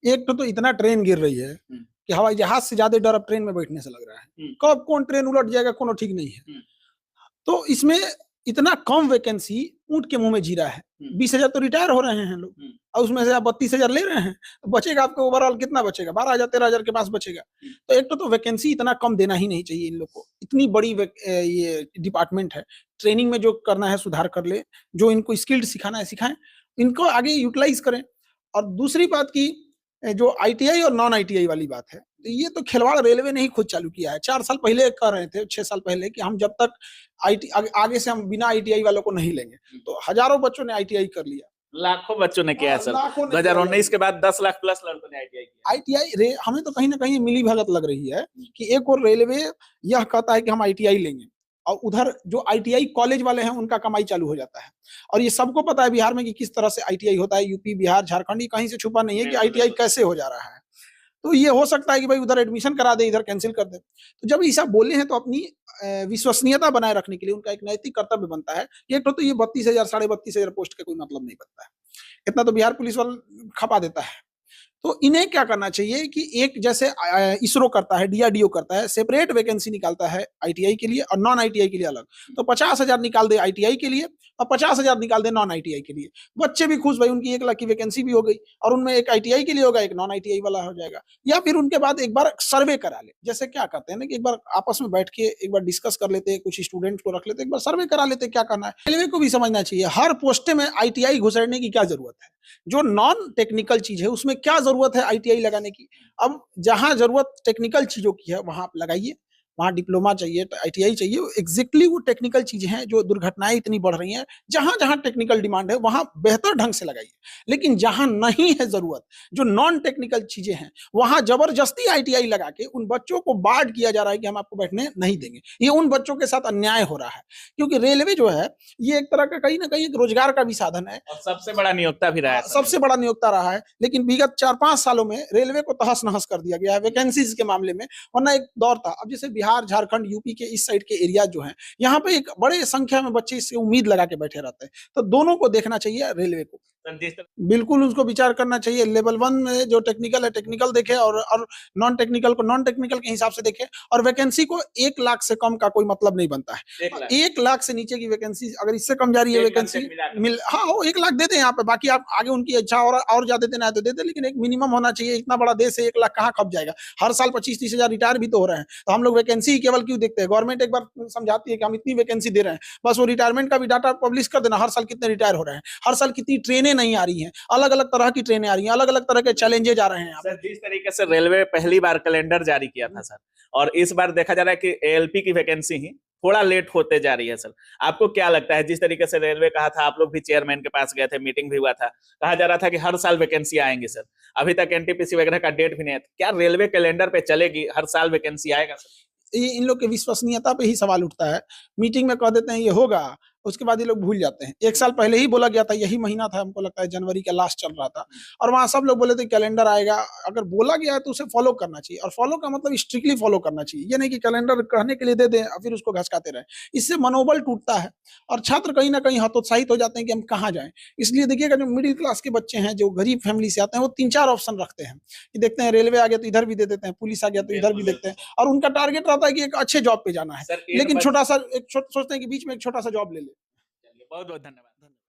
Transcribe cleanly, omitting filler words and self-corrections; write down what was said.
एक तो इतना ट्रेन गिर रही है कि हवाई जहाज से ज्यादा डर अब ट्रेन में बैठने से लग रहा है। कब कौन ट्रेन उलट जाएगा कोनो ठीक नहीं है। तो इसमें इतना कम वैकेंसी ऊंट के मुंह में जीरा है। 20,000 तो रिटायर हो रहे हैं लोग, और उसमें से आप 32,000 ले रहे हैं, तो बचेगा आपको ओवरऑल कितना बचेगा? 12,000 13,000 के पास बचेगा। तो एक तो वैकेंसी इतना कम देना ही नहीं चाहिए इन लोग को। इतनी बड़ी ये डिपार्टमेंट है, ट्रेनिंग में जो करना है सुधार कर ले, जो इनको स्किल्ड सिखाना है सिखाएं, इनको आगे यूटिलाइज करें। और दूसरी बात की जो आईटीआई और नॉन आईटीआई वाली बात है, तो ये तो खिलवाड़ रेलवे ने ही खुद चालू किया है। 4 साल पहले कर रहे थे, 6 साल पहले, कि हम जब तक आगे से हम बिना आईटीआई वालों को नहीं लेंगे। तो हजारों बच्चों ने आईटीआई कर लिया, लाखों बच्चों ने किया सर। 2019 के बाद 10 लाख प्लस लड़कों ने आईटीआई किया। आईटीआई हमें तो कहीं ना कहीं मिली भगत लग रही है कि एक और रेलवे यह कहता है कि हम आईटीआई लेंगे, और उधर जो आईटीआई कॉलेज वाले हैं उनका कमाई चालू हो जाता है। और ये सबको पता है बिहार में कि किस तरह से आईटीआई होता है। यूपी, बिहार, झारखंड, कहीं से छुपा नहीं है कि आईटीआई कैसे हो जा रहा है। तो ये हो सकता है कि भाई उधर एडमिशन करा दे, इधर कैंसिल कर दे। तो जब ऐसा बोले हैं तो अपनी विश्वसनीयता बनाए रखने के लिए उनका एक नैतिक कर्तव्य बनता है। एक तो ये 32,000 32,500 पोस्ट का कोई मतलब नहीं बनता है। इतना तो बिहार पुलिस वाला खपा देता है। तो इन्हें क्या करना चाहिए कि एक जैसे इसरो करता है, डीआरडीओ करता है, सेपरेट वैकेंसी निकालता है आईटीआई के लिए और नॉन आईटीआई के लिए अलग। तो 50,000 निकाल दे आईटीआई के लिए और 50,000 निकाल दे नॉन आईटीआई के लिए। बच्चे भी खुश, भाई उनकी 1 लाख की वैकेंसी भी हो गई, और उनमें एक आईटीआई के लिए होगा, एक नॉन आईटीआई वाला हो जाएगा। या फिर उनके बाद एक बार सर्वे करा ले, जैसे क्या करते हैं ना कि एक बार आपस में बैठ के एक बार डिस्कस कर लेते हैं, कुछ स्टूडेंट को रख लेते, एक बार सर्वे करा लेते क्या करना है। रेलवे को भी समझना चाहिए हर पोस्टे में आईटीआई घुसेड़ने की क्या जरूरत है। जो नॉन टेक्निकल चीज है उसमें क्या जरूरत है आईटीआई लगाने की। अब जहां जरूरत टेक्निकल चीजों की है वहां आप लगाइए, वहां डिप्लोमा चाहिए, आईटीआई चाहिए। एग्जैक्टली वो टेक्निकल चीजें हैं, जो दुर्घटनाएं इतनी बढ़ रही हैं, जहां जहां टेक्निकल डिमांड है वहां बेहतर ढंग से लगाइए। लेकिन जहां नहीं है जरूरत, जो नॉन टेक्निकल चीजें हैं, वहां जबरदस्ती आईटीआई लगा के उन बच्चों को बार्ड किया जा रहा है कि हम आपको बैठने नहीं देंगे। ये उन बच्चों के साथ अन्याय हो रहा है, क्योंकि रेलवे जो है ये एक तरह का कहीं ना कहीं एक रोजगार का भी साधन है, और सबसे बड़ा नियोक्ता भी रहा है। सबसे बड़ा नियोक्ता रहा है। लेकिन विगत 4-5 सालों में रेलवे को तहस नहस कर दिया गया है वैकेंसीज के मामले में। वरना एक दौर था। अब जैसे बिहार, झारखंड, यूपी के इस साइड के एरिया जो हैं, यहाँ पे एक बड़े संख्या में बच्चे इससे उम्मीद लगा के बैठे रहते हैं। तो दोनों को देखना चाहिए रेलवे को, बिल्कुल उसको विचार करना चाहिए। लेवल 1 में जो टेक्निकल है टेक्निकल देखे, और नॉन टेक्निकल को नॉन टेक्निकल के हिसाब से देखे। और वैकेंसी को 1 लाख से कम का कोई मतलब नहीं बनता है। 1 लाख से नीचे की वैकेंसी, अगर इससे कम जा रही है वैकेंसी हाँ, वो 1 लाख दे दें यहाँ पे। बाकी आप आगे उनकी इच्छा और ज्यादा देना है तो दे दे, लेकिन एक मिनिमम होना चाहिए। इतना बड़ा देश है, 1 लाख कहाँ खप जाएगा। हर साल 25-30 हजार रिटायर भी तो हो रहे हैं। तो हम लोग वैकेंसी केवल क्यों देखते हैं? गवर्नमेंट एक बार समझाती है कि हम इतनी वैकेंसी दे रहे हैं, बस वो रिटायरमेंट का भी डाटा पब्लिश कर देना। हर साल कितने रिटायर हो रहे हैं, हर साल कितनी ट्रेनें नहीं आ रही हैं, अलग अलग तरह की ट्रेनें आ रही हैं, अलग अलग तरह के चैलेंजेज आ रहे हैं। सर, जिस तरीके से रेलवे पहली बार कैलेंडर जारी किया था सर, और इस बार देखा जा रहा है कि एएलपी की वैकेंसी ही थोड़ा लेट होते जा रही है सर, आपको क्या लगता है? जिस तरीके से रेलवे कहा था, आप लोग भी चेयरमैन के पास गए थे, मीटिंग भी हुआ था, कहा जा रहा था कि हर साल वैकेंसी आएंगी सर, अभी तक एनटीपीसी वगैरह का डेट भी नहीं है। क्या रेलवे कैलेंडर पे चलेगी, हर साल वैकेंसी आएगा सर? ये इन लोग की विश्वसनीयता पे ही सवाल उठता है। मीटिंग में कह देते हैं ये होगा, उसके बाद ये लोग भूल जाते हैं। 1 साल पहले ही बोला गया था, यही महीना था, हमको लगता है जनवरी का लास्ट चल रहा था, और वहां सब लोग बोले थे कैलेंडर आएगा। अगर बोला गया है तो उसे फॉलो करना चाहिए, और फॉलो का मतलब स्ट्रिक्टली फॉलो करना चाहिए। ये नहीं कि कैलेंडर कहने के लिए दे दें और फिर उसको घसकाते रहे। इससे मनोबल टूटता है और छात्र कहीं ना कहीं हतोत्साहित हो जाते हैं कि हम कहाँ जाएं। इसलिए देखिएगा, जो मिडिल क्लास के बच्चे हैं, जो गरीब फैमिली से आते हैं, वो 3-4 ऑप्शन रखते हैं कि देखते हैं रेलवे आ गया तो इधर भी दे देते हैं, पुलिस आ गया तो इधर भी देखते हैं, और उनका टारगेट रहता है कि एक अच्छे जॉब पे जाना है। लेकिन छोटा सा सोचते हैं कि बीच में एक छोटा सा जॉब ले ले। बहुत बहुत धन्यवाद।